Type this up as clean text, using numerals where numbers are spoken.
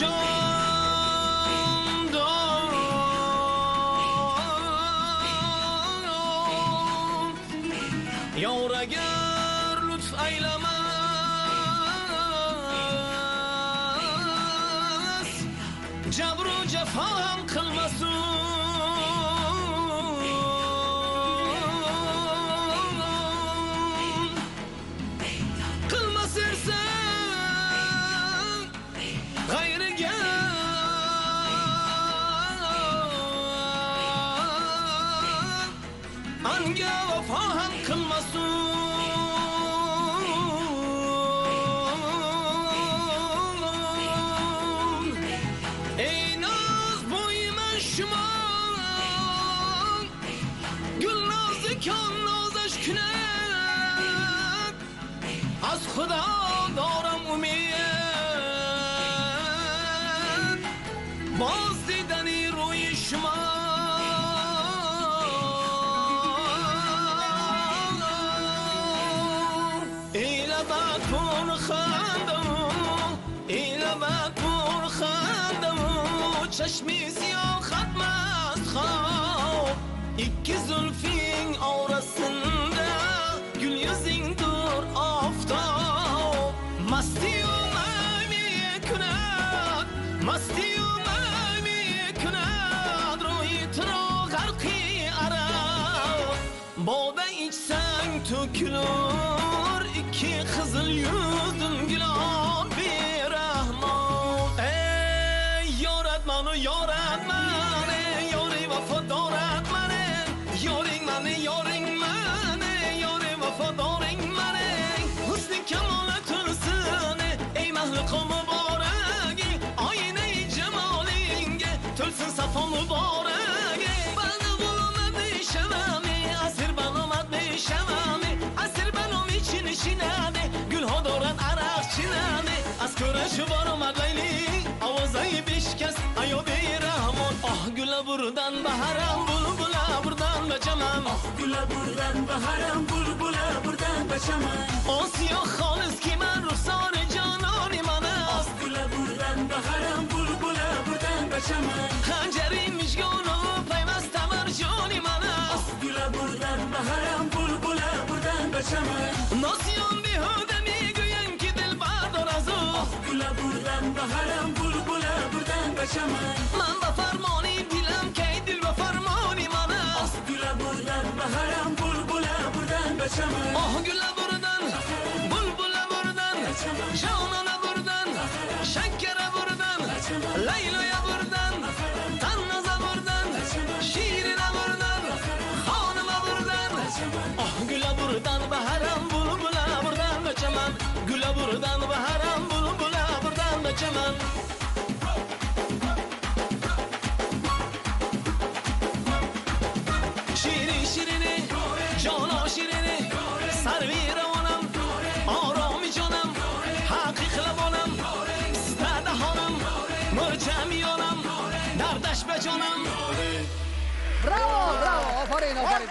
جان دار یار اگر لطف ایلمس جبر و جفا هم قilmasun anga vafo ham qilmasun ey noz bo'yiman shuma gul nozikon nozash kunak az xudo doram umid boz didani ro'yi shuma باد پر خندم این باد پر خندم چشمی سیاه ختم است خواب iki zulfing orasında gül yüzündür aftab مستی و می کند مستی و می کند روی تو غرقی عرب باده içsen tökülür iki kızıl yüzün gülabi rahman ey yaratman ey yori vafadar mane yoring mane yori vafadaring mane husni kemalat tulsin ey mahluqo muboragi oyne jamalinge tulsin safo muboragi bana bulunad bishamam asir banomat bishamam asir banom için işinade gül ha دارد عرق چیننده از کورش برآمد لیلی آوازای بیشکست ایا بیرحمان آه گله بردن بهارم بلبله بردن به چمن آه گله بردن بهارم بلبله بردن به چمن آسیا خالص کی من رخسار جانانی منه آه گله بردن بهارم بلبله بردن به چمن خنجری مشگان و پیوسته بر جانی منه آه گله بردن بهارم بلبله بردن به چمن ناسیان بیهوده میگویم که دل بردار از او گله بردن بهارم بلبله بردن به چمن من به فرمانی دلم که دل به فرمانی منه آه گله بردن بهارم بلبله بردن به چمن آه گله بردن بلبله بردن جانانه بردن شکره بردن لیلایه بردن تنزه بردن شیرینه بردن خانمه بردن آه گله بردن بهارم بلبله بردن به چمن گله بردن بهارم بلبله بردن به چمن شیرین شیرینی جانا شیرینی سروی روانم آرامی جانم حقیق لبانم سته دهانم مرجع میانم دردش به جانم برافو برافو آفرین آفرین